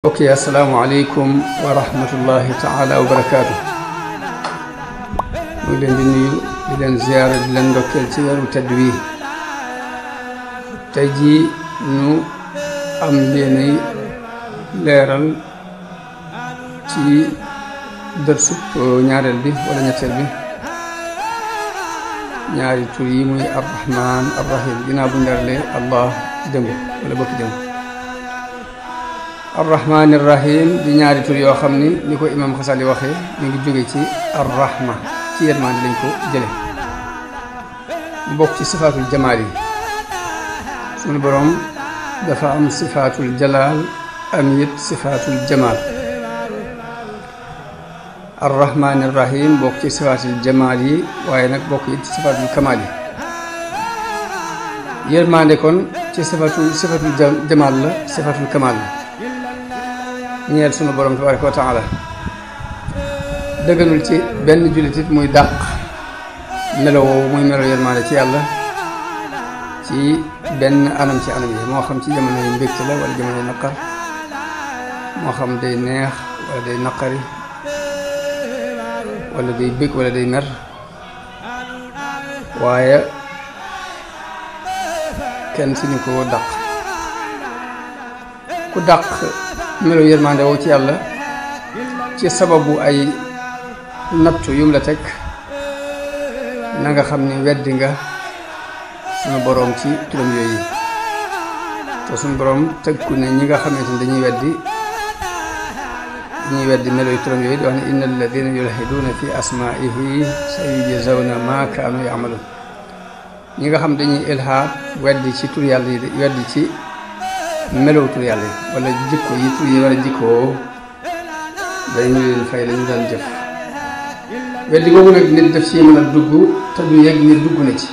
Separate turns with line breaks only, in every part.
ok asalaamaaleykum wa rahmatullahi taala wa barakaatu. mu ngi leen di nuyu di leen ziyaara di leen ndokkeel ci weeru tedd wi. tey jii ñu am yéenay leeral ci dërsub ñaareel bi wala ñetteel bi ñaari tur yi muy arrahman arrahim ginnaaw bu leeralee allah démb wala bëkk démb. arrahman arrahim di ñaari tur yoo xam ni ko imam Xasali waxee mi ngi jóge ci arrahma ci yërmande lañ ko jële mu bokk ci sifaatul jamaal yi. suñu boroom dafa am sifaatul jalaal am it sifaatul jamaal. arrahman arrahim bokk ci sifaatul jamaal yi waaye nag bokk it ci sifaatul kamaal yi. yërmande kon ci sifaatul jamaal la sifaatul kamaal la ñeel sunu borom tabaraka wa taala. dëgganul ci benn jullitit muy dàq melo woowu muy melo yërmande ci yàlla ci benn anam ci anam yi, moo xam ci jamono yu mbégte la wala jamono yu naqar, moo xam day neex wala day naqari wala day bég wala day mer. waaye kenn suñu ko dàq. ku dàq melo yërmande woo ci yàlla ci sababu ay nattu yum la teg, na nga xam ne weddi nga sunu boroom ci turam yooyu. te sunu boroom tëgku ne ñi nga xamante ni dañuy weddi melo yu turam yooyu di wax ne inna alladina yulhiduuna fi asmaihi sayujzawna ma kaanu yamaluun. ñi nga xam dañuy ilhaad weddi ci tur yàlla yi, weddi ci melow tur yàlla yi wala jikko yi tur yi wala jikkoo, dañu leen fay lañu daan jëf. weddi googu nag nit def ci mën a dugg te du yëg ni dugg na ci,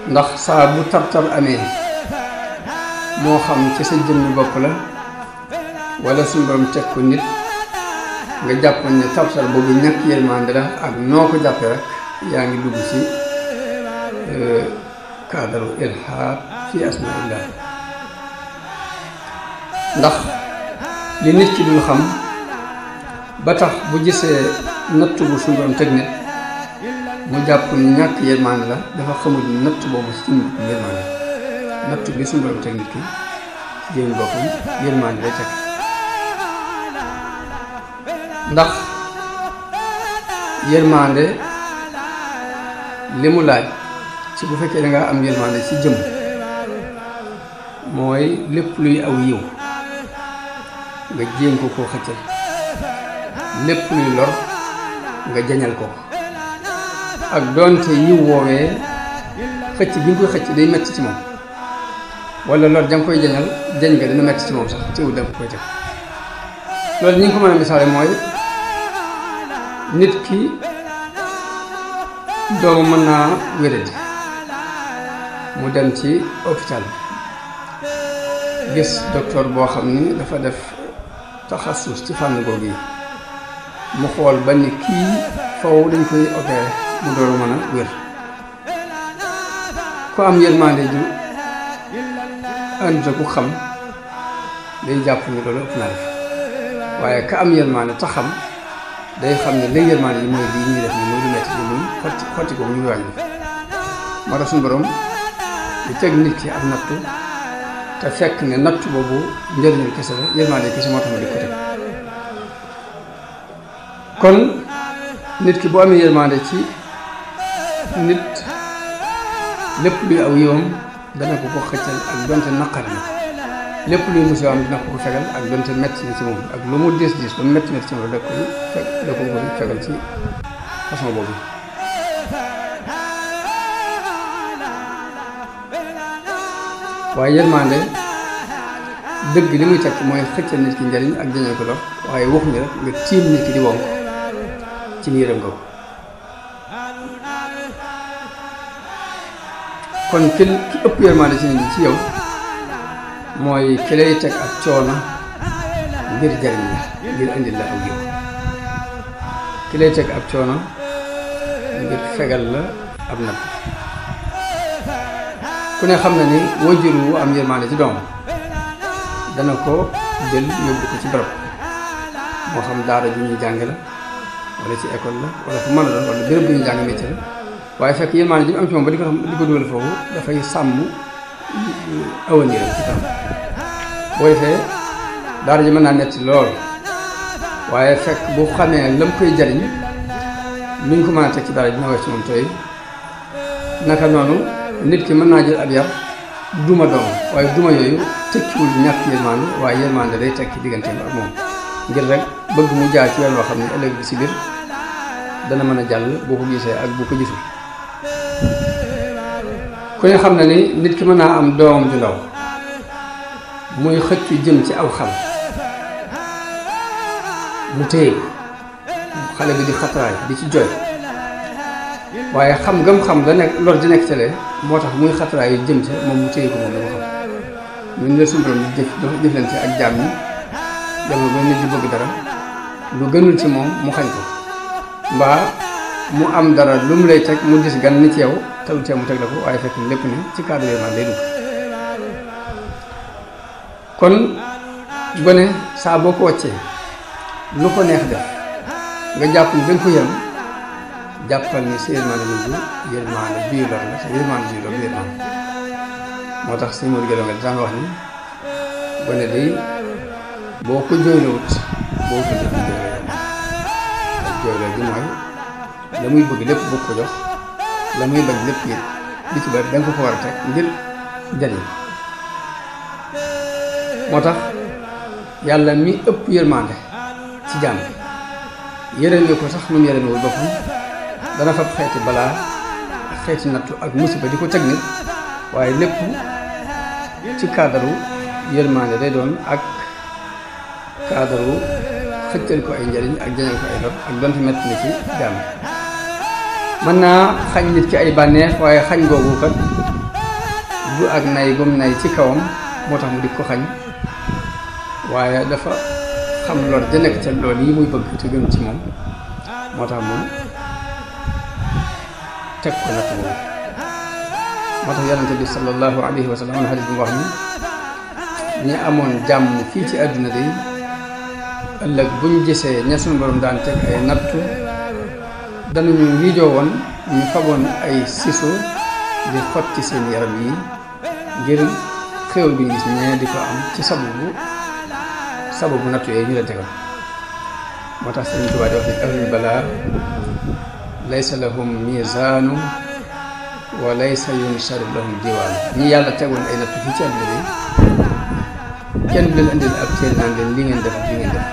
ndax saa bu tar-tar amee moo xam ci sa jëmmi bopp la wala suñu borom teg ko nit nga jàpp ne tar-tar boobu ñàkk yërmande la ak noo ko jàppee rek yaa ngi dugg ci kaadaru ilhaad fi asmaillah. ndax li nit ki dul xam ba tax bu gisee natt bu suñu borom teg nit mu jàpp ni ñàkk yërmande la, dafa xamul ni natt boobu ci yërmande natt bi suñu borom teg nit ki ci jëmmi boppam yërmande lay teg. ndax yërmande li mu laaj ci bu fekkee da nga am yërmande ci jëm mooy lépp luy aw yiw nga jéem ko koo xëccal, lépp luy lor nga jañal ko. ak doonte yiw woowee xëcc bi nga koy xëcc day metti ci moom, wala lor ja nga koy jañal jañ nga dina metti ci moom sax teewul da nga koy teg. loolu ñi nga ko mën a misaale mooy nit ki doomu mën naa wéradi mu dem ci hôpital gis docteur boo xam ni dafa def taxasus ci fànn googu yi, mu xool ba ni kii faw dañ koy opéré mu door mën a wér. ku am yërmande ju ànd ku xam day jàpp ni loolu ëpp naa def, waaye ka am yërmande ta xam day xam ne lay yërmande yi mooy lii ñuy def ni mooy lu metti ni muy xotti ko ñu ngi wàññi. moo tax suñu borom di teg nit ki ab nattu te fekk ne nattu boobu njëriñul kese la, yërmande kese moo tax ma di ko teg. kon nit ki bu amee yërmande ci nit, lépp luy aw yiwam dana ko ko xëccal ak donte naqari na, lépp luy musibaam dina ko ko fegal ak donte metti na ci moom, ak lu mu diis ba metti ci moom da ko fegal ci façon boobu. waaye yërmande dëgg li muy tekk mooy xëccal nit ki njariñ ak jañal ko lor, waaye waxuñu rek nga tiim nit ki di wonk ci ni yërëm nga ko. kon ki ëpp yërmande ci nit ñi ci yow mooy ki lay teg ak coono ngir jariñ la, ngir indil la aw yiw. ki lay teg ak coono ngir fegal la ab natt. ku ne xam na ni waajur wu am yërmande ci doom dana ko jël yóbbu ko ci barab moo xam daara ju ñuy jàng la wala ci école la wala fu mën a doon wala béréb bu ñuy jàng métier la waaye fekk yërmaande ji mu am ci moom ba di ko dugal foofu dafay sàmm avenir ci tam boo defee daara ji mën naa metti lool waaye fekk bu xamee lam koy jariñ luñ ko mën a teg ci daara ji dina wax ci moom tooy naka noonu nit ki mën naa jël ab yar duma doom waaye duma yooyu tekkiwul ñàkk yërmaande waaye yërmaande day tekki digganteem ak moom ngir rek bëgg mu jaar ci yoon woo xam ne ëllëg bi si biir dana mën a jàll boo ko gisee ak bu ko gisul ku ne xam na ni nit ki mën naa am doomam ju ndaw muy xëccu jëm ci aw xal mu téye ko xale bi di xataraay di ci jooy waaye xam gëm-xam da nekk lor di nekk tele moo tax muy xataraay yu jëm ca moom mu téye ko moom dama xam ñun la suñu borom di jëflante ak jaam ñi jamono ba nit di bëgg dara lu gënul ci moom mu xañ ko mbaa mu am dara lu mu lay teg mu gis gan ni ci yow talu tee mu teg la ko waaye fekk lépp ne ci cadre yooyu lay dugg kon gone saa boo ko wàccee lu ko neex def nga jàpp ni danga ko yërëm jàppal ni sa yërmaande lu yërmaande bii lor la sa yërmaande bii lor du yërmaande moo tax sëñ Modou Guèye nga daan wax ni gone day boo ko jooylewut boo ko def jooyloo gi mooy la muy bëgg lépp boo ko jox la muy bañ lépp it li ci bari da nga ko war a teg ngir jariñ moo tax yàlla mi ëpp yërmande ci jàmm yërëme ko sax nu mu yërëmewul boppam dana fab xeeti balaa xeeti nattu ak musiba di ko teg nit waaye lépp ci kaadaru yërmande day doon ak kaadaru xëccal ko ay njariñ ak jañal ko ay lor ak donte metti na ci jàmm mën naa xañ nit ki ay bànneex waaye xañ googu kat du ak nay gum nay ci kawam moo tax mu di ko xañ waaye dafa xam lor ja nekk ca loolu yi muy bëgg te gën ci moom moo tax moom teg ko natt boobu moo tax yonente bi sallallahu alayhi wa sallam am na xadis bi mu wax ni ñi amoon jàmm fii ci àdduna day ëllëg buñ gisee ña sunu borom daan teg ay nattu danañu wiijoo woon ñu faboon ay siso di xotti seen yaram yi ngir xéwal bi ñu gis ñee di ko am ci sababu nattu yooyu ñu leen tegal moo tax Sëriñ Tuubaa di wax ni ahlul balaa laysa lahum miizaanu wa laysa yunsaru lahum diwaanu ñi yàlla tegoon ay nattu fii ci àdduna bi kenn du leen andil ab téere naan leen li ngeen def li ngeen def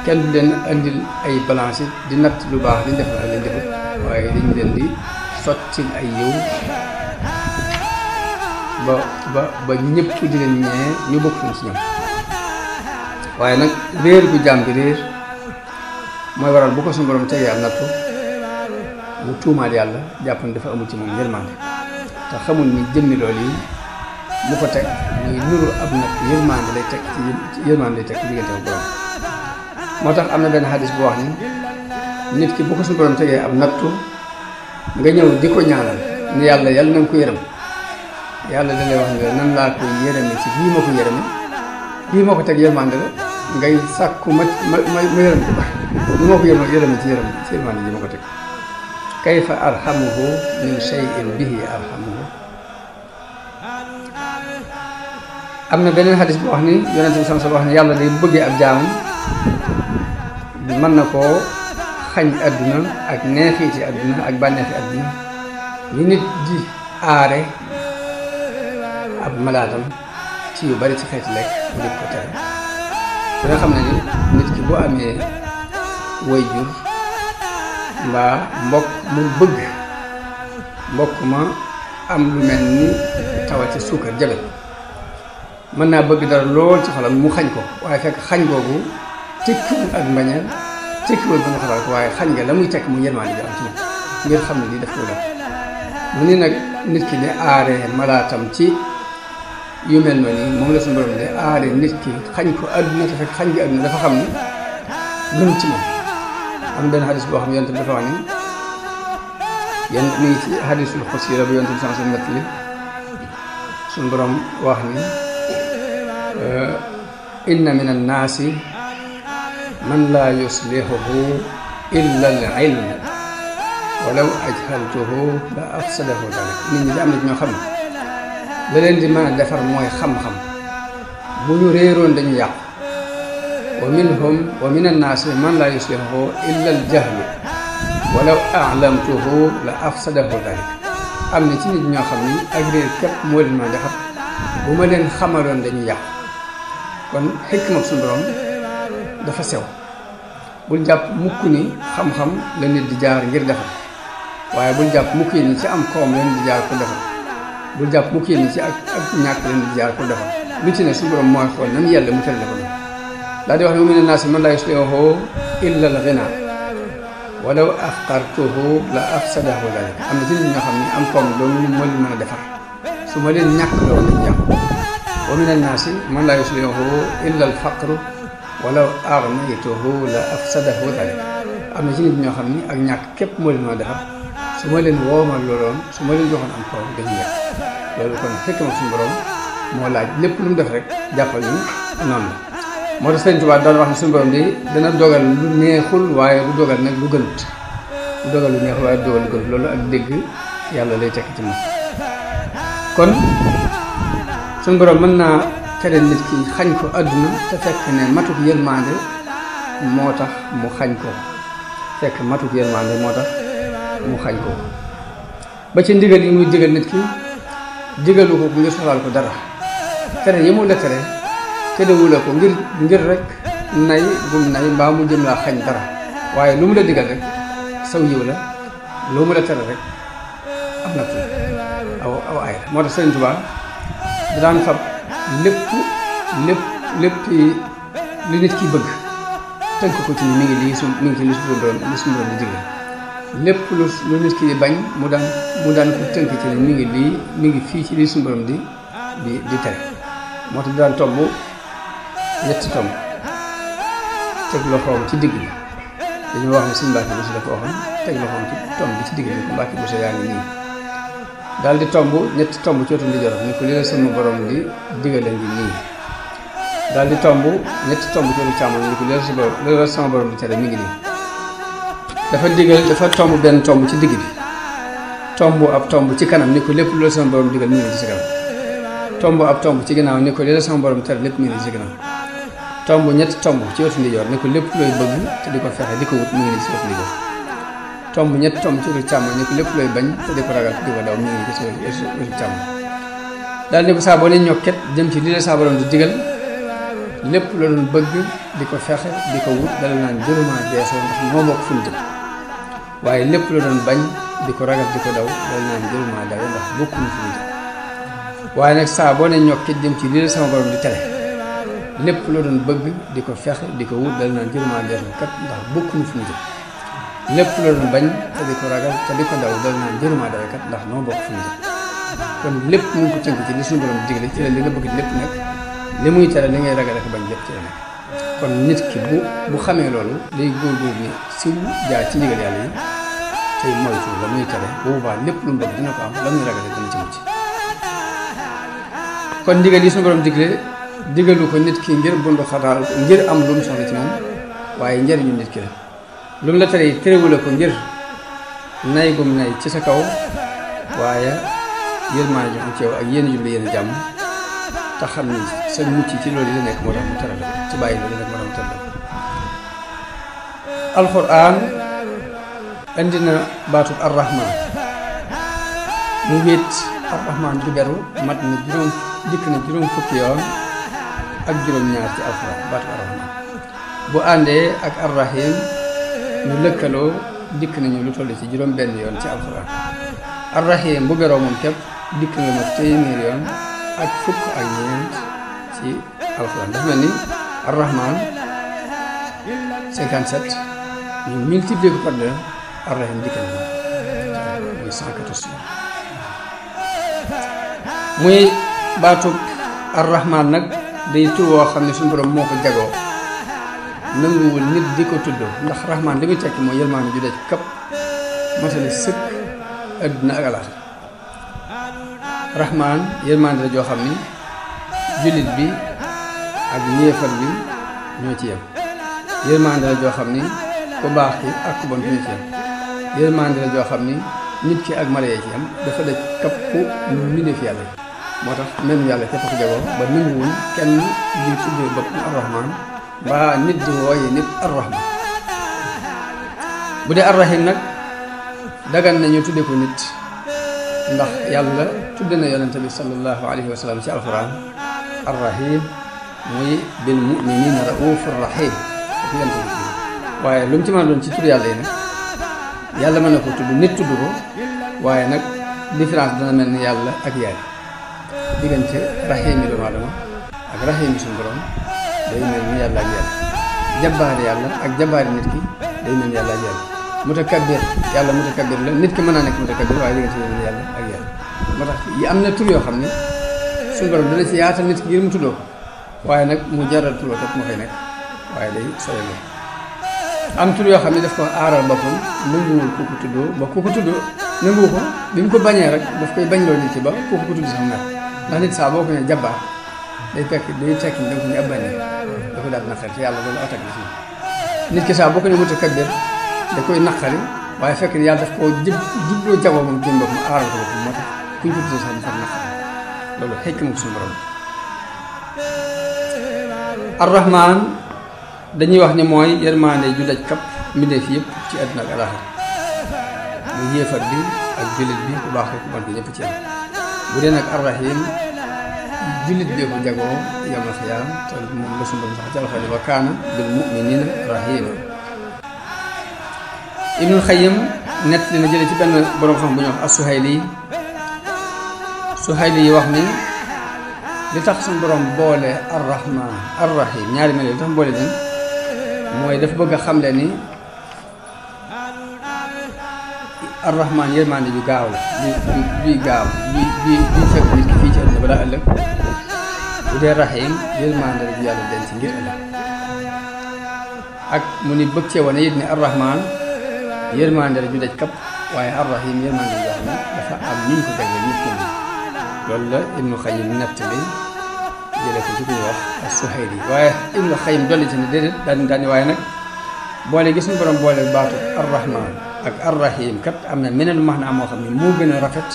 kenn du leen andil ay balance di natt lu baax liñ def ak liñ defut waaye dañu leen di sottil ay yiw ba ñëpp di leen ñee ñu bokk ci ñoom waaye nag réer gu jàmm bi réer mooy waral bu ko suñu borom tegee am nattu mu tuumaal yàlla jàpp ne dafa amul ci moom yërmande te xamul ni jëmmi loolu yi mu ko teg muy nuru ab nattu yërmande lay teg ci yërmande lay teg ci diggante ak borom moo tax am na benn xadis bu wax ni nit ki bu ko suñu borom tegee ab nattu nga ñëw di ko ñaanal ni yàlla na nga ko yërëm yàlla da lay wax ne nan laa ko yërëme ci bii ma ko yërëme bii moo ko teg yërmande la ngay sàkku ma yërëm ko bi moo ko yërëme ci yërmande ji ma ko teg kayfa arhamuhu min shay'in bihi arhamuhu am na beneen xadis bu wax ni yonente bi sam wax ne yàlla day bëggee ab jaamam mën na koo xañ adduna ak neexiiti adduna ak bànneexi adduna li nit di aare ab malaatam ci yu bari ci xeeti lekk mu di ko tere su nga xam ne ni nit ki boo amee way jur mbaa mbokk mu bëgg mbokk ma am lu mel ni tawati suukar jabet mën naa bëgg dara lool ci xolam mu xañ ko waaye fekk xañ googu tekkiwul ak mbañeel tekkiwul ba nga xalaat ko waaye xañ nga la muy tekk mu yërmaande ji am ci moom ngir xam ne lii daf ko def mu ni nag nit ki di aare malaatam ci yu mel noonu moom la suñu borom de aare nit ki xañ ko àdduna te fekk xañ gi àdduna dafa xam ni gën ci moom am benn xadis boo xam ne yonent bi dafa wax ni yéen mi ngi ci xadisul xudsi la bu yonent bi sans nett li suñu borom wax ni inna min annaasi man laa yuslihuhu illa al ilm walaw ajhaltuhu la afsadahu dalik. nit ñi di am na ñoo xam ne la leen di mën a defar mooy xam-xam, bu ñu réeroon dañu yàq. wa minhum wa min annaasi man laa yuslihuhu illa al jahlu walaw a'lamtuhu la afsadahu dalik. am na ci nit ñoo xam ni ak réer képp moo leen mën a defar, bu ma leen xamaloon dañuy yàq. kon xikma suñu borom dafa sew. bul jàpp mukk ni xam-xam la nit di jaar ngir defar, waaye bul jàpp mukk ni ci am koom la nit di jaar pour defar, bul jàpp mukk ni ci ak ñàkk la nit di jaar pour defar. lu ci ne suñu borom mooy xool nam yàlla mu tëral defar. daal di wax ne wa mina naasi man laa yuslihuhu illa al ghina walaw afqartuhu la afsadahu dalik. am na ci nit ñoo xam ne am koom doomu moo leen mën a defar, su ma leen ñàkk loolu dañu yàqu. wa mina naasi man laa yuslihuhu illa al faqru walaw aghnaytuhu la afsadahu dalik. am na ci nit ñoo xam ni ak ñàkk képp moo leen mën a defar, su ma leen woomal looloon, su ma leen joxoon am koom dañu yàq. loolu kon fekk ma suñu borom moo laaj lépp lu mu def rek jàppal ni noonu la. moo tax Sëriñ Tuubaa daan wax ne suñu borom di dana dogal lu neexul waaye du dogal nag lu gënut, du dogal lu neexul waaye du dogal lu gënut. loolu ak dégg yàlla lay tekk ci moom. kon suñu borom mën naa tere nit ki xañ ko àdduna te fekk ne matuk yërmande moo tax mu xañ ko, fekk matuk yërmande moo tax mu xañ ko. ba ci ndigal yi muy digal nit ki digalu ko ngir soxlaal ko dara, tere yi mu la tere terewula ko ngir rek nay gum nay mbaa mu jëm laa xañ dara, waaye lu mu la digal rek saw yiw la, lu mu la tere rek am na tu aw ay la. moo tax Sëriñ Tuubaa da daan fab lépp li nit ki bëgg tënk ko ci ni mi ngi lii mi ngi ci li suñu borom di digal. lépp lu nit ki di bañ mu daan ko tënk ci ni mi ngi fii ci li suñu borom di tere. moo tax daan tomb ñetti tomb teg loxoom ci digg bi. dañoo wax ne suñu Mbàkke Buso dafa waxoon teg loxoom ci tomb bi ci digg bi ko Mbàkke Buso yaa ngi nii. daal di tomb ñetti tomb ci wetu ndijoor ni ko li la sama borom di digale ngi nii. daal di tomb ñetti tomb ci wetu càmmoñ ni ko li la sama borom di tere mi ngi nii. dafa tomb benn tomb ci digg bi, tomb ab tomb ci kanam ni ko lépp lu la sama borom digal mi ngi ci kanam. tomb ab tomb ci ginnaaw ni ko li la sama borom tere lépp mi ngi ci ginnaaw. tomb ñetti tomb ci wetu ndijoor ni ko lépp looy bëgg te di ko fexe di ko wut mi ngi ci wetu ndijoor. tomb ñetti tomb ci wetu càmmoñ ni ko lépp looy bañ te di ko ragal te di ko daw mi ngi ci wetu càmmoñ. daal ni ko saa boo ne ñokket jëm ci li la sama borom di digal, lépp la doon bëgg di ko fexe di ko wut dala naan jërëma geesoo ndax moo bokk fu ñu jëm, waaye lépp la doon bañ di ko ragal di ko daw dala naan jërëma daw ndax bokkuñu fu ñu jëm. waaye nag saa boo ne ñokket jëm ci li la sama borom di tere, lépp la doon bëgg di ko fexe di ko wut dala naan jërëma geesoo kat ndax bokkuñu fu ñu jëm. lépp la doon bañ te di ko ragal te di ko daw dala naan jërëma daw kat ndax noo bokk fu ñu jëm. kon lépp mu ngi ko tënk ci li suñu borom digle ci la li nga bëgg lépp nag li muy tere li ngay ragal ak bañ lépp ci la nekk. kon nit ki bu xamee loolu day góorgóorlu ni si jaar ci ndigal yàlla yi tey moytu la muy tere bu boobaa lépp lu mu bëgg dina ko am, la muy ragal dina ci mucc. kon ndigal yi suñu borom digalu ko nit ki ngir bundu xataal ngir am lu mu soxla ci moom, waaye njëriñu nit ki la. lu mu la tere terewula ko ngir nay gum nay ci sa kaw, waaye yërmaande ju am ci yow ak yéen jublu yéen jàmm te xam ni sa mucc ci loolu yi la nekk moo tax mu teral ci bàyyi loolu nekk moo tax mu teral. alxuraan indi na baatub arrahman mu wéet arrahman du beru mat na juróom fukki yoon ak juróom-ñaar ci alxuraan baatub arrahman. bu àndee ak arrahim ñu lëkkaloo dikk nañu lu toll ci juróom benn yoon ci alxuraan. arrahim bu beroo moom képp dikk na ma téeméer yoon ak fukk ak ñeent ci alxuraan. dafa mel ni arrahman 57 ñu multiplié ko par 2, arrahim dikk na muy 114. muy baatub arrahman nag day tur woo xam ne suñu borom moo ko jagoo, nanguwul nit di ko tudd, ndax rahman li muy tekki mooy yërmaande ju daj kapp matale sëkk adduna ak alaaxira. rahman yërmaande la joo xam ni jullit bi ak yéefar bi ñoo ci yem yërmande la joo xam ni ku baax ki ak ku bon ñoo ci yem yërmande la joo xam ni nit ki ak mala yee ci yem dafa daj kapp ñu mbindeef yàlla yi moo tax même yàlla képp ko jagoo ba nanguwul kenn di tuddee bopp arrahman mbaa nit di wooye nit arrahman bu dee arrahim nag dagan nañu tudde ko nit ndax yàlla tudde na yonente bi sallallahu alayhi wa sallam ci alquran arrahim muy bil muminina raufur rahim ak yonente bi waaye lu mu ci mën a doon ci tur yàlla yi nag yàlla mën na ko tudd nit tudd ko waaye nag différence dana mel ni yàlla ak yaay diggante rahim yi doomu aadama ak rahim yi suñu borom day mel ni yàlla ak yàlla jabbaari yàlla ak jabbaari nit ki day mel ni yàlla ak yàlla mutakabbir yàlla mutakabbir la nit ki mën naa nekk mutakabbir waaye diggante mel ni yàlla ak yàlla moo tax yi am na tur yoo xam ne suñu borom dana ci yaatal nit ki ngir mu tuddoo waaye nag mu jaral turoo képp mu fay nekk waaye day sore loolu am tur yoo xam ne daf ko aaral boppam nanguwul ku ko tuddoo ba ku ko tuddoo nanguwu ko bi mu ko bañee rek daf koy bañ loo nit ki ba ku ko tudd sax mer ndax nit saa boo ko ne jabbaar day tekki ni da nga ko ne ab bànneex da ko daal naqari te yàlla loolu attaque la si nit ki saa boo ko ne mutakabbir da koy naqari waaye fekk ni yàlla daf koo jubloo jagoo moom jëm boppam aaral ko boppam moo tax kuñ ko tuddoo sax mu far naqari loolu xekk ma ko suñu borom arrahman dañuy wax ni mooy yërmaande ju daj kap mbindeef yëpp ci àdduna ak alaaxira mu yéefar bi ak jullit bi ku baax ku bon bi ñëpp ci am bu dee nag arrahim jullit bee ko jagoo yawmal xiyaam te moom la suñu borom sax ci alxuraan wa kaana bil mu'minina rahima Ibnul Xayyim nett li na jële ci benn borom xam bu ñu wax as-Suhayli yi wax ni li tax suñu borom boole arrahman arrahim ñaari mel li tax boole leen mooy dafa bëgg a xamle ni arrahman yërmande ju gaaw la juy gaaw juy fekk nit ki fii ci àdduna balaa ëllëg bu dee rahim yërmande la ju yàlla denc ngir ëllëg ak mu ni bëgg cee wane it ne arrahman yërmande la ju daj kapp waaye arrahim yërmande joo xam ne dafa am ñu ko jagleel nit ko loolu la Ibnu Xayyim nettali jële ko ci ku ñuy wax as-Suhayli waaye Ibnu Xayyim dolli ci ne déedéet daani waaye nag boole gis suñu borom boole baatu arrahman ak arrahim kat am na meneen maxnaa moo xam ne moo gën a rafet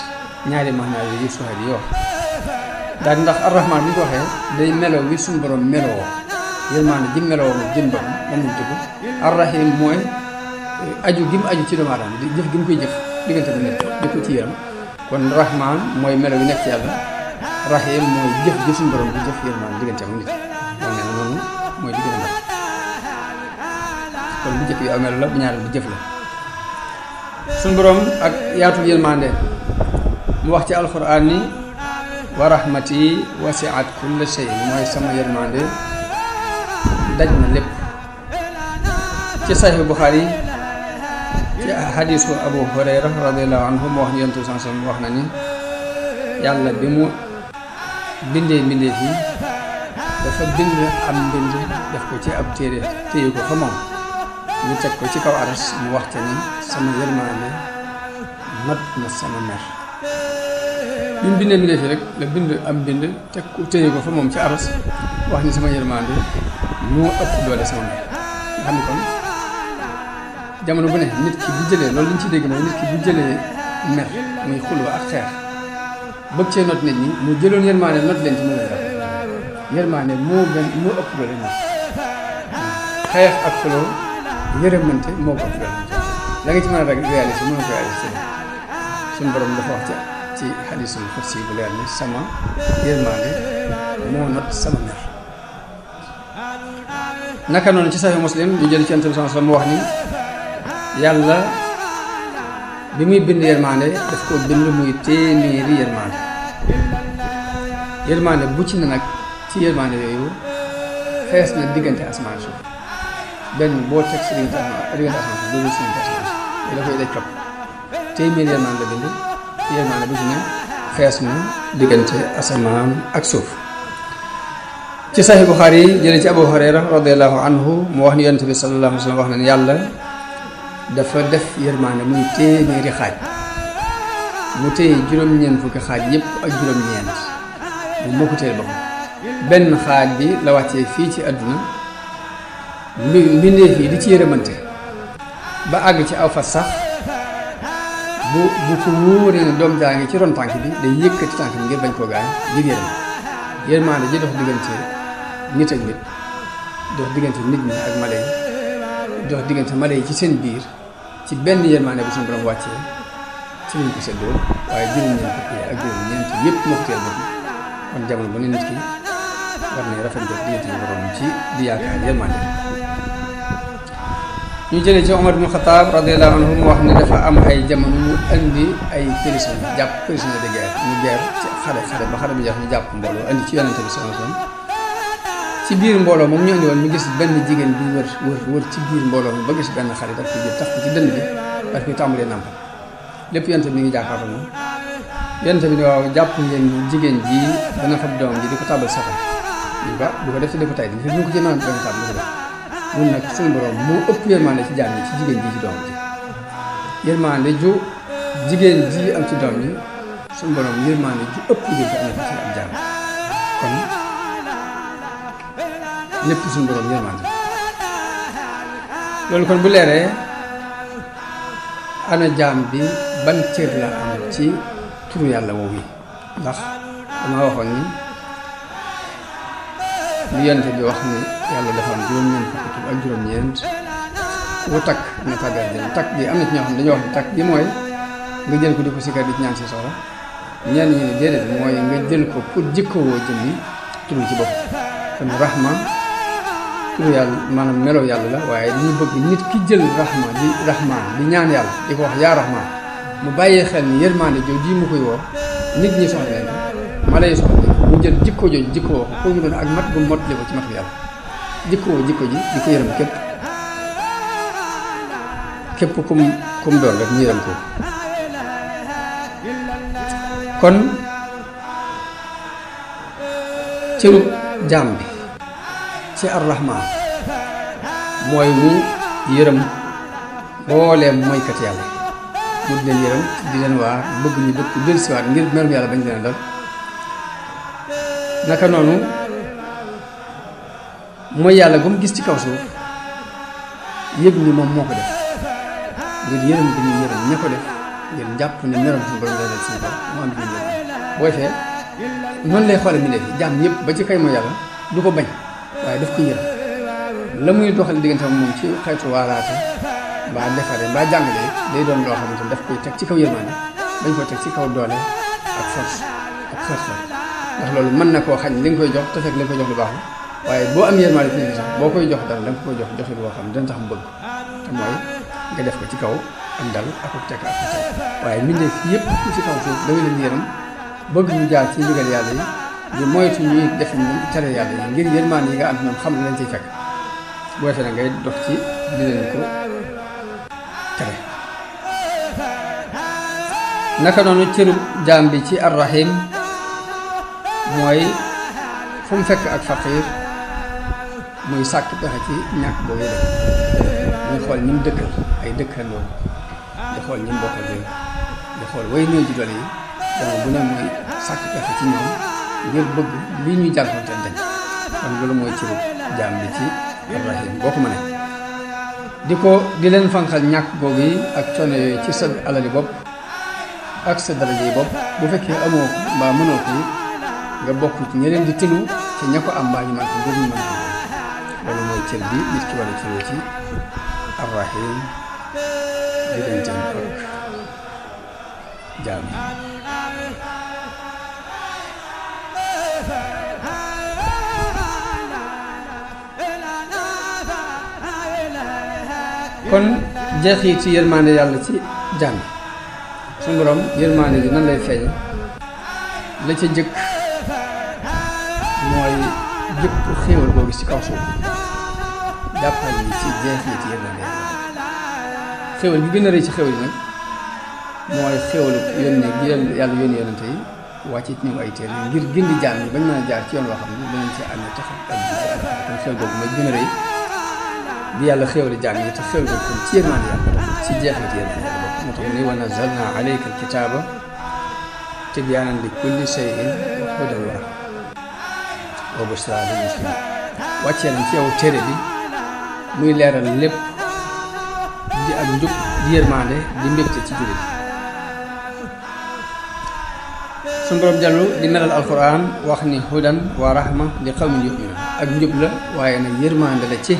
ñaari maxnaa yooyu Suhayli yi wax daal ndax arrahman bi ñu ko waxee day meloo wi suñu borom meloo yërmaande ji meloo jëm boppam moom lañ tudd arrahim mooy aju gi mu aju ci doomu aadama di jëf gi mu koy jëf diggante bu nekk di ko ci yaram kon rahman mooy melo bi nekk ci yàlla rahim mooy jëf ji suñu borom di jëf yërmaande diggante mu nit moom nee na noonu mooy di gën a mat kon bu jëkk yi aw melo la bu ñaareel bu jëf la suñu borom ak yaatu yërmaande mu wax ci alquran ni wa rahmati wasi'at kulla shay mooy sama yërmaande daj na lépp ci Sahih Bukhari ci hadisu Abu Hurayra radiyallahu anhu mu wax ni yonent bi sallallahu alayhi wasallam wax na ni yàlla bi mu bindee mbindee fii dafa bind am mbind def ko ci ab téere téye ko fa moom ñu teg ko ci kaw aras mu wax te ni sama yërmaande not na sama mer bi mu bindee mbindee fii rek la bind am mbind teg ko téye ko fa moom ci aras wax ni sama yërmaande moo ëpp doole sama mer nga xam ni kon jamono bu ne nit ki bu jëlee loolu li ñu ci dégg mooy nit ki bu jëlee mer muy xulwa ak xeex bëgg cee not nit ñi mu jëloon yërmaande not leen ci mu leen def yërmaande moo ëpp doole ñoom xeex ak xuloo yërëmante moo ko ëpp doole la nga ci mën a rek réalisé mën a ko réalisé suñu borom dafa wax ci hadiisul qudsi bu leer ni sama yërmaande moo not sama mer naka noonu ci Sahih Muslim ñu jël ci Yonent bi sallallahu alayhi wasallam mu wax ni yàlla bi muy bind yërmande daf ko bind muy téeméeri yërmande bu ci ne nag ci yërmande yooyu fees na diggante asamaan suuf benn boo teg si diggante asamaan suuf doo si diggante asamaan suuf da koy daj topp téeméeri yërmande la bind ci yërmande bu ci ne fees na diggante asamaan ak suuf ci Sahih Bukhari jële ci Abu Hurayra radiyallahu anhu mu wax ni Yonent bi sallallahu alayhi wa sallam wax na ne yàlla dafa def yërmaande muy téeméeri xaaj mu téye juróom-ñeent fukki xaaj yëpp ak juróom-ñeent moom moo ko téye boppam benn xaaj bi la wàccee fii ci àdduna mbindeef yi di ci yërëmante ba àgg ci aw fas sax bu ko wóoree ne doom jaa ngi ci ron tànk bi day yëkkati tànk bi ngir bañ koo gaañ ngir yërmaande ji dox diggante nit ak nit dox diggante nit ñi ak mala yi dox diggante mala yi ci seen biir ci benn yërmaande bu suñu borom wàccee ci lañ ko seddoo waaye juróom-ñeent fukk ak juróom-ñeent yëpp moo ko teel moom kon jamono bu ne nit ki war nañ rafet jot diggante ñu borom ci di yaakaar yërmaande. ñu jëlee ci Omar ibn Khattab radiyallahu anhu mu wax ne dafa am ay jamono mu indi ay prisonniers jàpp prisonniers de guerre ñu guerre ci xare ba xare bi jeex ñu jàpp mbooloo indi ci yonente bi sallallahu alayhi wasallam ci biir mbooloo moom ñu indi woon ñu gis benn jigéen bi wër ci biir mbooloo mi ba gis benn xale daf ko jël tax ko ci dënd bi parce que tàmbalee nàmpal lépp yonente bi mi ngi jàkkaarloo moom yonente bi ne waaw jàpp ngeen jigéen ji dana fab doom ji di ko tàbbal safara ñu ba du ko def te di ko tay di ñu ko ci mën a doon tàbb di ko def mun nag suñu borom moo ëpp yërmande ci jaam yi ci jigéen ji ci doom ji yërmande ju jigéen ji am ci doom ji suñu borom yërmande ju ëpp ji ko am ci ab jaam kon lépp suñu borom yërmande loolu kon bu leeree ana jaam bi ban cër la am ci turu yàlla woowu yi ndax dama waxoon ni li yonte bi wax ni yàlla dafa am juróom-ñeent fukki tur ak juróom-ñeent ku takk na tàggat jëm takk gi am na ci ñoo xam ne dañoo wax ni takk gi mooy nga jël ko di ko sikkar di ci ñaan si soxla ñenn ñi ne déedéet mooy nga jël ko pour jikkowoo jëmmi turu ci bopp kon rahma turu yàlla maanaam melow yàlla la waaye dañuy bëgg nit ki jël rahman di ñaan yàlla di ko wax yaa rahman mu bàyyee xel ni yërmaande jooju ji mu koy woo nit ñi soxla nañ ko mala yi soxla nañ ko mu jël jikko jooju jikkoo ko pour mu doon ak mat bu mot li ko ci matu yàlla jikkoo jikko ji di ko yërëm képp kum doon rek ñu yërëm ko kon cëru jaam bi ci ar-rahman mooy mu yërëm mbooleem mooykat yàlla mu di leen yërëm di leen waar bëgg ñu dëkk dellusiwaat ngir merum yàlla bañ leen dal naka noonu mooy yàlla ba mu gis ci kaw suuf yëg ni moom moo ko def ngir yërëm bi ñu yërëm ña ko def ngir jàpp ne merum suñu borom dal suñu borom mu am bi ñu booy fee noonu lay xoole mi ne fi jaam yëpp ba ci kay mooy yàlla du ko bañ waaye daf ko yërëm la muy doxal diggante moom ci xeetu waaraate mbaa defare mbaa jàngale day doon loo xamante ni daf koy teg ci kaw yërmande dañ koy teg ci kaw doole ak force ak xër-xër ndax loolu mën na koo xañ li nga koy jox te fekk li nga koy jox lu baax la waaye boo am yërmande fi ne sax boo koy jox dara da nga koy jox joxit boo xam ne dana tax mu bëgg te mooy nga def ko ci kaw am dal ak teg ak teg waaye mbindeef yëpp ci kaw suuf da nga leen yërëm bëgg ñu jaar ci ndigal yàlla yi di moytu ñuy def ñu tere yàlla yi ngir yërmande yi nga am ñoom xam ne lañ ciy fekk boo defee nag ngay dox ci di leen ko tere naka noonu cëru jaam bi ci ar-rahim mooy fu mu fekk ak faqiir muy sàkk pexe ci ñàkk boobu def muy xool ñi mu dëkkal ay dëkkandoo di xool ñi mu bokkal réew di xool way néew ji doole yi dama bu ne muy sàkk pexe ci ñoom ngir bëgg lii ñuy jànkoonte dañ kon loolu mooy cëru jaam bi ci ar-rahim boo ko mënee di leen fanqal ñàkk boobu yi ak coono yooyu ci sa alali bopp ak sa daraja yi bopp bu fekkee amoo ko mbaa mënoo ko nga bokk ci ñi leen di tëlu te ña ko am mbaa ñu mën ko ngir ñu mën ko loolu mooy cër bi nit ki war a cëroo ci ar-rahim digganteem ak jaam yi kon jeexit ci yërmande yàlla ci jaam yi suñu borom yërmande ji nan lay feeñ la ca jëkk mooy jëpp xéewal boo gis ci kaw suuf jàppal ni ci jeexit ci yërmande yàlla xéewal bi gën a rëy ci xéewal yi nag mooy xéewalu yónne gi yàlla yónni yonente yi wàcce ci ñu ay téere ngir gindi jaam yi bañ mën a jaar ci yoon woo xam ne danañ ci amee tax ak kon xéewal boobu mooy gën a rëy bi yàlla xéewali jaam yi te xéewal boobu kon ci yërmande yàlla ci jeexit yërmande yàlla boobu moo tax ni wa nazzalna alayka alkitaaba tibyaanan li kulli shay'in wa hudan wa rahma wa bushra lil muslimin wàccee nañ ci yow téere bi muy leeral lépp di ak njub di yërmande di mbégte ci jullit suñu borom jallu di melal alquran wax ni hudan wa rahma li qawmin yu'minun ak njub la waaye nag yërmande la ci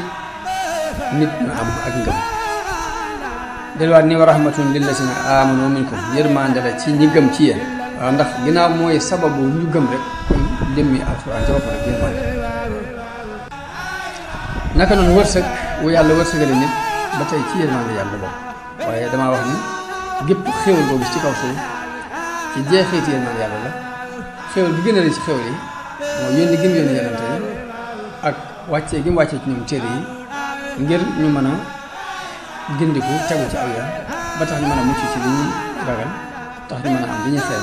nit na am ak ngëm delluwaat ni wa rahmatun lillazina amanu minkum yërmande la ci ñi gëm ci yéen waaw ndax ginnaaw mooy sababu ñu gëm rek kon jëmmi alquran ci boppam rek yërmande naka noonu wërsëg wu yàlla wërsëgale nit ba tey ci yërmande yàlla bokk waaye damaa wax ni gépp xéwal boo gis ci kaw suuf ci jeexiti yërmande yàlla la xéwal bi gën a rëy ci xéwal yi mooy yónni gi mu yónni yonente yi ak wàccee gi mu wàccee ci ñoom téere yi ngir ñu mën a gindiku tegu ci aw yoon ba tax ñu mën a mucc ci li ñuy ragal tax ñu mën a am li ñuy xel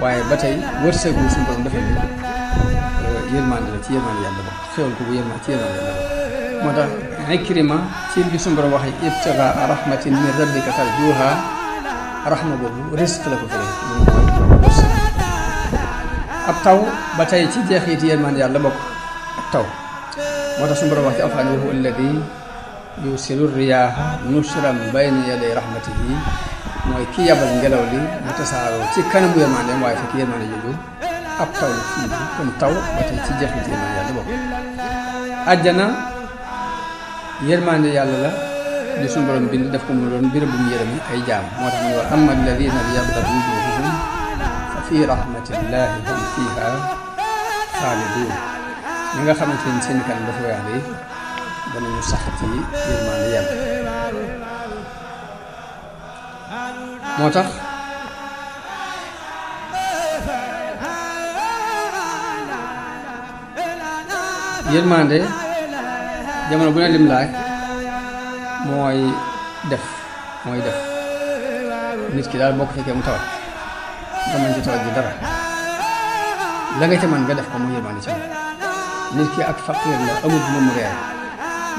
waaye ba tey wërsëgu suñu borom defal ni yërmande la ci yërmande yàlla bokk xéwal ko bu yërmande ci yërmande yàlla bokk moo tax Ikrima ci bi suñu borom waxee ibtigaa rahmatin min rabbika tarjuha rahma boobu risque la ko fële moom mooy wërsëg ab taw ba tey ci jeexiti yërmande yàlla bokk ab taw moo tax suñu borom wax ci alxuraan wa huwa alladi yusilu riyaaha nushran bayna yaday rahmatihi mooy ki yabal ngelaw li mu tasaaroo ci kanamu yërmandeem waaye fekk yërmande jooju ab taw la fii bi kon taw ba tey ci jeexiti yërmande yàlla bokk àjjana yërmande yàlla la di suñu borom bind def ko mu doon béréb bu mu yërëmi ay jaam moo tax mu ne wa amma alladina yabdat wujuhuhum fa fi rahmatillahi hum fiha xaalidun ñi nga xamante ni seen kanam dafa weex bi danañu sax ci yërmande yàlla moo tax yërmande jamono bu ne lim laaj mooy def nit ki daal boo ko fekkee mu tawat nga mën ci tawat ji dara la nga ca mën nga def ko mu yërmande ci moom nit ki ak faqir la amul moom reer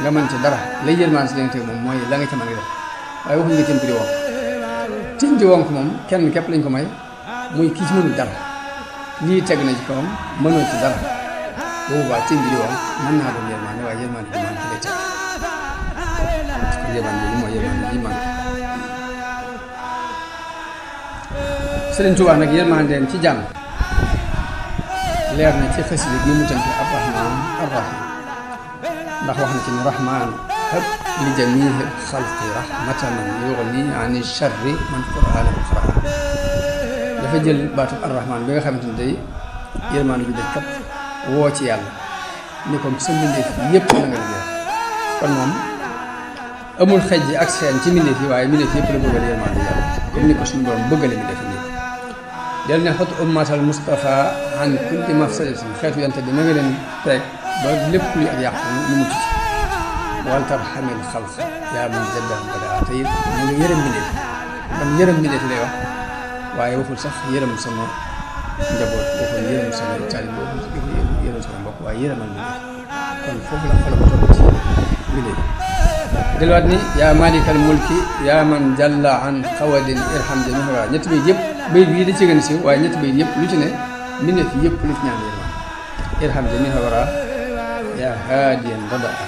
nga mën ci dara lay yërmande si dégg moom mooy la nga ca mën nga def waaye waxuñu nga timpi di wonk timpi wonk moom kenn képp lañ ko may muy kii ci mënul dara lii teg na ci kawam mënoo ci dara boobu baa timpi di wonk mën naa doon yërmande waaye yërmande bi man ki lay teg yërmande bi mooy yërmande ji man Sëriñ Tuubaa nag yërmandeem ci jàmm leer na ci xasida gi mu tënk ar-Rahmaan ar-Rahiim ndax wax na ci ne rahmaan hab li jamiihi xalqi rahmatan yughni ani sharri man qur'aanahu qaraa dafa jël baatu ar-Rahmaan bi nga xamante ne day yërmande ju daj kapp woo ci yàlla ni ko sa mbindeef yëpp la nga liggéey kon moom amul xej ji ak seen ci mbindeef yi waaye mbindeef yëpp la bëggale yërmande yàlla comme ni ko suñu borom bëggale mbindeef yi del ne xot ummatal Mustafa an kulli mafsadatin xeetu yante bi na nga leen teg ba lépp luy ak yàqu ñu mucc ci wal tarhamil xalq yaa man jaddan badaa te it na nga yërëm mbindeef man yërëm mbindeef lay wax waaye waxul sax yërëm sama njaboot waxul yërëm sama taalib waxul yërëm sama mbokk waaye yërëmal mbindeef kon foofu la xolam toll ci mbindeef delluwaat ni yaa malikal mulki yaa man jalla an xawadin irham jamiiha wara ñetti bay yëpp bayit bii da ci gën a siiw waaye ñetti bayit yëpp lu ci ne mbindeef yëpp lu ci ñaan yërmande irham jamiiha wara yaa haadiyan radaa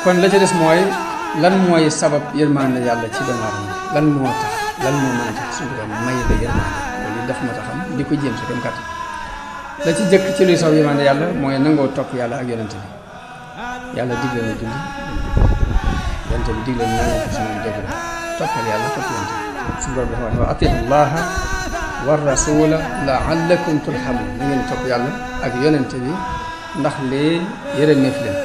kon la ca des mooy lan mooy sabab yërmande yàlla ci doomu aadama lan moo tax lan moo mën a tax suñu borom may la yërmande loolu daf ma taxam di ko jéem sa kem kàttan la ci jëkk ci luy sabab yërmande yàlla mooy nangoo topp yàlla ak yonente bi yàlla digle na julli yonente bi digle na nangoo ko si moom dégg la toppal yàlla topp yonente bi suñu borom dafa wax wa atiu llaha wa rasula laallakum turhamun na ngeen topp yàlla ak yonente bi ndax lee yërëmeef leen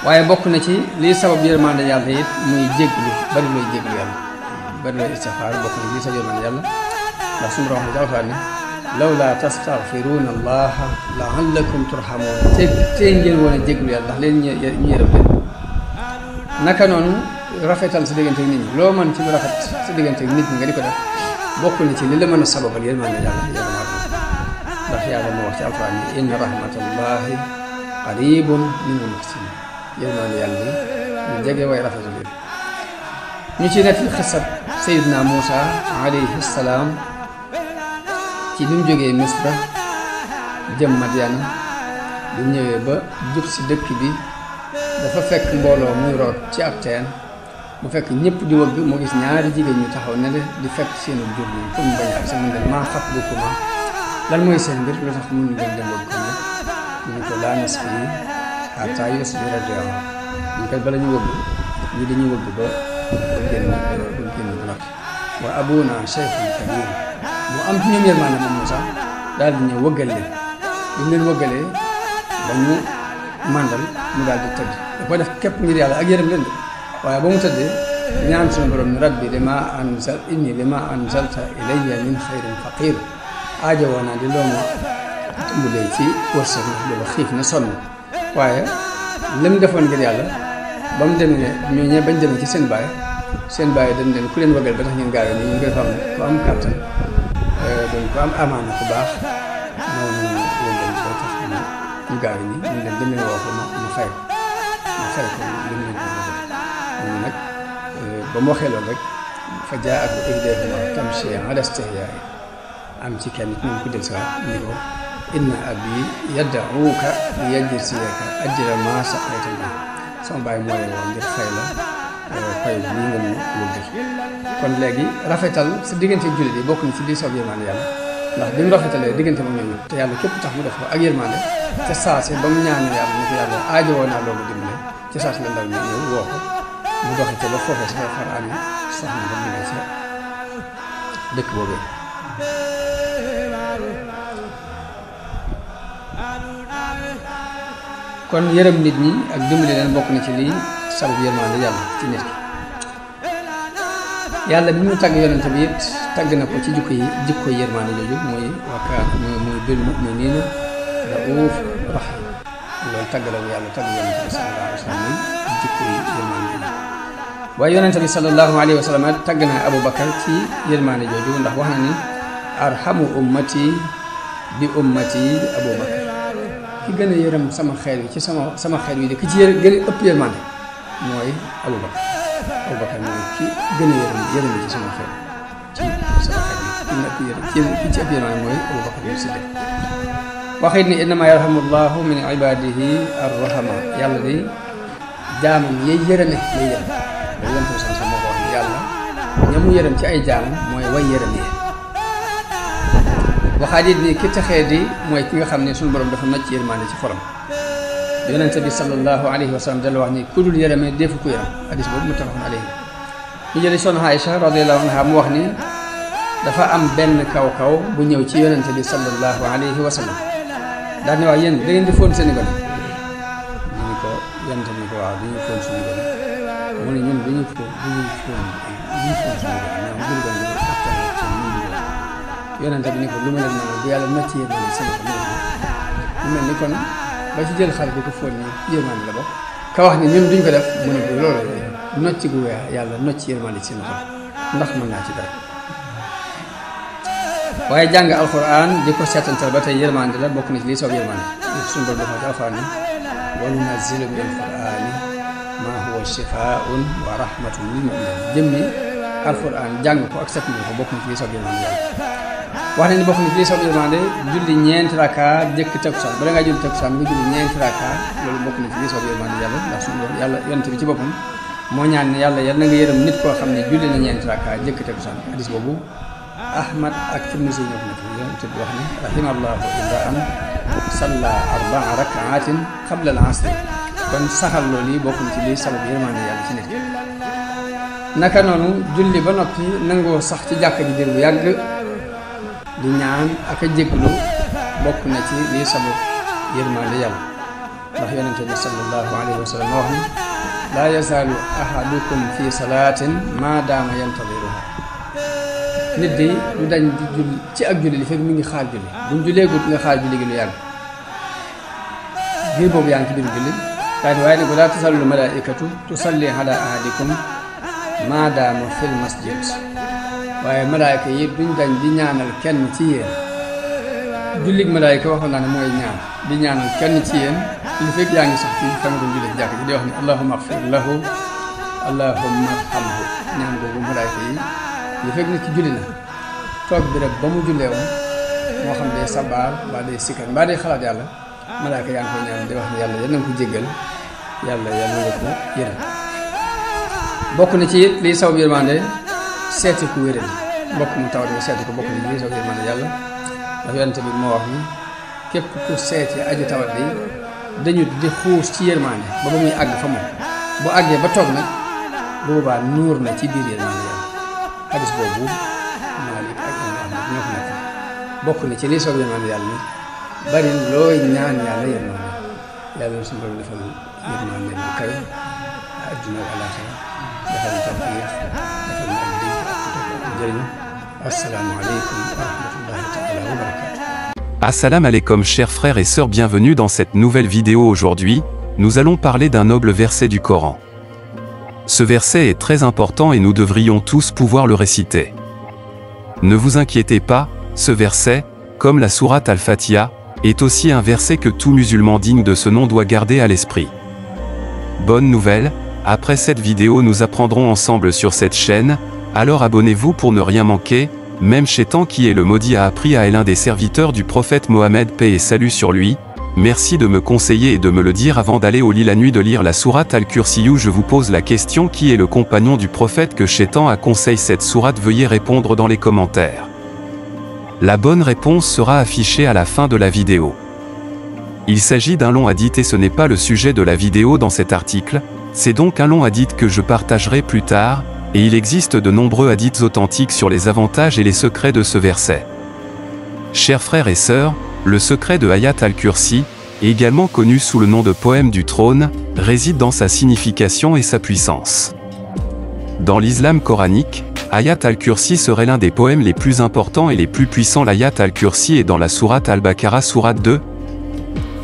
waaye bokk na ci lii sabab yërmande yàlla it muy jégglu bari looy jégglu yàlla bari looy istixfaar bokk na ci lii sabab yërmande yàlla ndax suñu borom wax na ci alxuraan ne lawla tastaghfiruuna allaha laallakum turhamun te ngeen woon a jégglu yàlla ndax leen ñu yërëm leen naka noonu rafetal sa diggante ak nit ñi loo mën ci lu rafet sa diggante ak nit ñi nga di ko def bokk na ci li la mën a sababal yërmande yàlla ndax yàlla moo wax ci alxuraan ni inna rahmatallahi qaribun minal muhsinin yërmande yàlla bi ñu jege way rafetal yi ñu ci nekk xisab Seydina Muusa alayhi salaam ci bi mu jógee Misra jëm Madyana bu ñëwee ba jub si dëkk bi dafa fekk mbooloo muy root ci ab teen mu fekk ñëpp di wëgg mu gis ñaari jigéen ñu taxaw ne di fekk seenu jur yi pour mu bañ a ak sama ndel maa xat bu kuma lan mooy seen mbir lu tax mënuñu leen dem wëgg ko ne ñu ko laa nasqii hattaa yusdira ar-ri'aa ñu koy bala ñu wëgg ñi dañuy wëgg ba génn bu noppi wa abuunaa shaykhun kabiir mu am ci ñoom yërmande moom Muusaa daal di ñëw wëggal leen bi mu leen wëggalee ba ñu màndal mu daal di tëdd da ko def képp ngir yàlla ak yërëm leen de waaye ba mu tëddee ñaan suñu borom ni rabbi lima anzalta ilayya min xayrin faqiir aajo woon naa di loo ma tëmbulee ci wërsëg ndax booba xiif na sonn waaye lim defoon ngir yàlla ba mu demee ñoo ñee bañ demee ci seen baay dañ leen ku leen wëggal ba tax ngeen gaawee nii ñu ngi xam ne ku am kàttan doon ku am amaana ku baax noonu wëggal ba tax ñu gaawee nii ñu leen dem leen woo ko ma fay ko lim leen ko wëggal nag ba mu waxee loolu rek fa jaa'at ihdaahuma tamshi ala istihyaa am ci kenn ci ñoom ku del sax ni ko inna abi yad'uuka li yajziyaka ajra maa saqayta lana sama baay mooy woo ngir fay la fay lii nga mu wëggal kon léegi rafetal sa diggante jullit yi bokk na ci lii soob yërmande yàlla ndax bi mu rafetalee diggante moom ñoom te yàlla képp tax mu def ko ak yërmande ca saase ba mu ñaanee yàlla ni ko yàlla aajowoo naa loolu dimbale ca saase la ndaw ñi ñëw woo ko mu doxee ca ba foofee sa far amee soxna ba mu ne ca dëkk boobee kon yërëm nit ñi ak dimbali leen bokk na ci lii sabab yërmande yàlla ci nit ki yàlla bi mu tagg yonente bi it tagg na ko ci jikko yërmande jooju mooy muy bil mu'miniina ra'uuf rahiim loolu tagg la bu yàlla tagg yonente bi sallallahu alayhi wa sallam muy jikko yërmande jooju waaye yonente bi sallallahu alayhi wa sallam tagg na Aboubacar ci yërmande jooju ndax wax na ni arhamu ummati bi ummati Aboubacar ki gën a yërëm sama xeet wi ci sama xeet wi de ki ci gën a ëpp yërmande mooy Aboubacar mooy ki gën a yërëm ci sama xeet ki ci ëpp yërmande mooy Aboubacar yu Siddiq waxit ni innama yarhamu llahu min ibadihi arrahama yàlla de jaamam yay yërëme lay yërëm loolu yonent bi sama moo ko wax yàlla ñamu yërëm ci ay jaamam mooy way yërëm yi waxaat it ni ki texee di mooy ki nga xam ne suñu borom dafa nocc yërmande ci xolam yonente bi sallallahu alayhi wa sallam dala wax ni ku dul yërëmee defu ku yërëm hadis boobu muttafaqun alayhi ñu jëli soxna Aïcha radiyallahu anha mu wax ni dafa am benn kaw bu ñëw ci yonente bi sallallahu alayhi wa sallam daal ni wax yéen da ngeen di fóon seen i gone ñu ni ko yonente bi ko waaw dañuy fóon suñu gone mu ne ñun dañuy fóon suñu gone yonente bi ni ko lu ma leen mën bu yàlla nocc yërmande seen ko mu mel ni kon ba ci jël xale bi ko fóon ni yërmande la bokk ka wax ni ñun duñ ko def mu ne ko loolu nocc gu weex yàlla nocc yërmande seen xol ndax mën naa ci dara waaye jàng alquran di ko seetantal ba tey yërmande la bokk na ci lii soob yërmande suñu borom dafa ci alquran ni wa nunazzilu min alqurani ma huwa shifaa'un wa rahmatun lil mu'minin jëmmi alquran jàng ko ak seetantal ko bokk na ci lii soob yërmande yàlla wax nañu bokk na ci lii soob yërmande julli ñeenti raka jëkk takkusaan bala ngaa julli takkusaan nga julli ñeenti raka loolu bokk na ci lii soob yërmande yàlla ndax suñu borom yàlla yonent bi ci boppam moo ñaan ne yàlla yal na nga yërëm nit koo xam ne julli na ñeenti raka jëkk takkusaan hadis boobu Ahmad ak Tirmisi ñoo ko nekk yonent bi wax ne rahimallahu imra'an salla 4 rakaatin qabla al-asri kon saxal loolu yi bokk na ci lii sabab yërmande yàlla ci nit naka noonu julli ba noppi nangoo sax ci jàkka ji diir bu yàgg di ñaan ak a jéglu bokk na ci lii sabab yërmande yàlla ndax yonente bi sallallahu alayhi wa sallam wax ni laa yazaalu ahadukum fi salaatin maa daama yantadiruha nit di du dañ di julli ci ak julli li fekk mi ngi xaar julli buñ julleegut nga xaar julli gi lu yàgg biir boobu yaa ngi ci biir julli daal waaye ne ko laa tasallu malaikatu tusalli ala ahadikum maa daama fil masjid waaye malaayka yi duñ dañ di ñaanal kenn ci yéen jullig malaayka waxoon naa ne mooy ñaan di ñaanal kenn ci yéen li fekk yaa ngi sax ci fa nga doon julli ci jàkk ji di wax ne allahumma agfir lahu allahumma arhamhu ñaan boobu malaayka yi li fekk nit ci julli na toog bi rek ba mu jullee woon moo xam day sabaal mbaa day sikkar mbaa day xalaat yàlla malaaka yaa ngi koy ñaan di wax ne yàlla yal na nga ko jéggal yàlla nga ko yërëm. bokk na ci it liy saw yërmande seeti ku wéradi mbokk mu tawat nga seeti ko bokk na ci liy saw yërmande yàlla ndax yonent bi moo wax ni képp ku seeti aji tawat bi dañu di xuus ci yërmande ba muy àgg fa moom bu àggee ba toog nag boobaa nuur na ci biir yërmande yàlla. hadis boobu Maalik ak Imaam Ahmad ñoo ko nekk bokk na ci liy saw yërmande yàlla ni bari looy ñaan yàlla yërmande yàlla suñu borom defal yërmande bu kawe àdduna ak àllaaxira defal ñu tawfiix defal ñu ak dégg ak njëriñ. Assalaamu aleykum wa rahmatullahi taala wa barakaatu.
Assalamu alaikum chers frères et sœurs, bienvenue dans cette nouvelle vidéo. Aujourd'hui, nous allons parler d'un noble verset du Coran. Ce verset est très important et nous devrions tous pouvoir le réciter. Ne vous inquiétez pas, ce verset, comme la sourate Al-Fatiha, est aussi un verset que tout musulman digne de ce nom doit garder à l'esprit. Bonne nouvelle, après cette vidéo nous apprendrons ensemble sur cette chaîne, alors abonnez-vous pour ne rien manquer. Même Shaitan qui est le maudit a appris à l'un des serviteurs du prophète Mohammed, paix et salut sur lui. Merci de me conseiller et de me le dire avant d'aller au lit la nuit de lire la sourate Al-Kursiyu. Je vous pose la question: qui est le compagnon du prophète que Shaitan a conseillé cette sourate? Veuillez répondre dans les commentaires. La bonne réponse sera affichée à la fin de la vidéo. Il s'agit d'un long hadith et ce n'est pas le sujet de la vidéo dans cet article, c'est donc un long hadith que je partagerai plus tard. Et il existe de nombreux hadiths authentiques sur les avantages et les secrets de ce verset. Chers frères et sœurs, le secret de Ayat al-Kursi, également connu sous le nom de poème du trône, réside dans sa signification et sa puissance. Dans l'islam coranique, Ayat al-Kursi serait l'un des poèmes les plus importants et les plus puissants. L'Ayat al-Kursi est dans la sourate Al-Baqarah, sourate 2,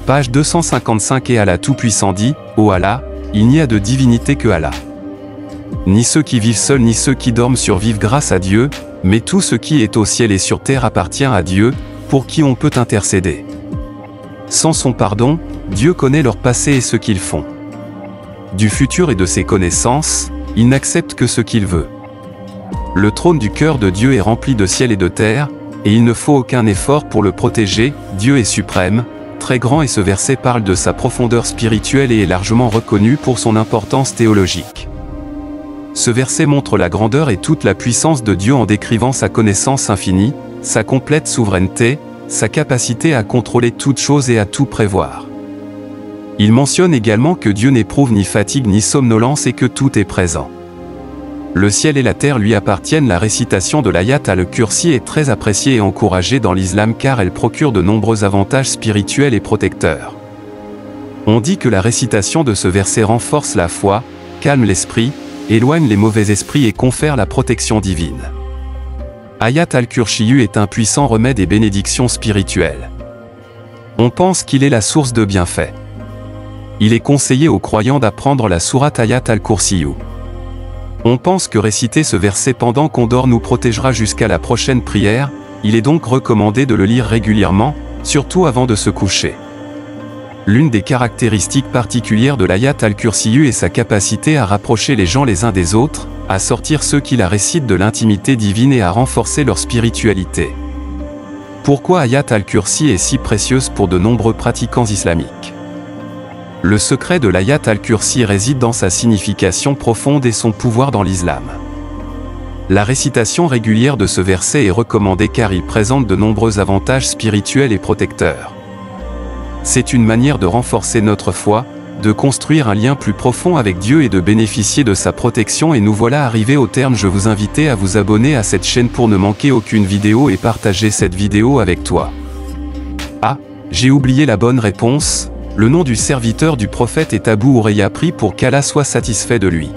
page 255, et Allah Tout-Puissant dit: Ô Allah, il n'y a de divinité que Allah. Ni ceux qui vivent seuls ni ceux qui dorment survivent grâce à Dieu, mais tout ce qui est au ciel et sur terre appartient à Dieu, pour qui on peut intercéder. Sans son pardon, Dieu connaît leur passé et ce qu'ils font. Du futur et de ses connaissances, il n'accepte que ce qu'il veut. Le trône du cœur de Dieu est rempli de ciel et de terre, et il ne faut aucun effort pour le protéger. Dieu est suprême, très grand, et ce verset parle de sa profondeur spirituelle et est largement reconnu pour son importance théologique. Ce verset montre la grandeur et toute la puissance de Dieu en décrivant sa connaissance infinie, sa complète souveraineté, sa capacité à contrôler toutes choses et à tout prévoir. Il mentionne également que Dieu n'éprouve ni fatigue ni somnolence et que tout est présent. Le ciel et la terre lui appartiennent. La récitation de l'Ayat al-Kursi est très appréciée et encouragée dans l'islam car elle procure de nombreux avantages spirituels et protecteurs. On dit que la récitation de ce verset renforce la foi, calme l'esprit, éloigne les mauvais esprits et confère la protection divine. Ayat al-Kursiyu est un puissant remède et bénédiction spirituelle. On pense qu'il est la source de bienfaits. Il est conseillé aux croyants d'apprendre la sourate Ayat al-Kursiyu. On pense que réciter ce verset pendant qu'on dort nous protégera jusqu'à la prochaine prière. Il est donc recommandé de le lire régulièrement, surtout avant de se coucher. L'une des caractéristiques particulières de l'Ayat al-Kursiyu est sa capacité à rapprocher les gens les uns des autres, à sortir ceux qui la récitent de l'intimité divine et à renforcer leur spiritualité. Pourquoi Ayat al-Kursi est si précieuse pour de nombreux pratiquants islamiques? Le secret de l'Ayat al-Kursi réside dans sa signification profonde et son pouvoir dans l'islam. La récitation régulière de ce verset est recommandée car il présente de nombreux avantages spirituels et protecteurs. C'est une manière de renforcer notre foi, de construire un lien plus profond avec Dieu et de bénéficier de sa protection. Et nous voilà arrivés au terme. Je vous invite à vous abonner à cette chaîne pour ne manquer aucune vidéo et partager cette vidéo avec toi. Ah, j'ai oublié la bonne réponse. Le nom du serviteur du prophète est Abu Hurayra, prie pour qu'Allah soit satisfait de lui.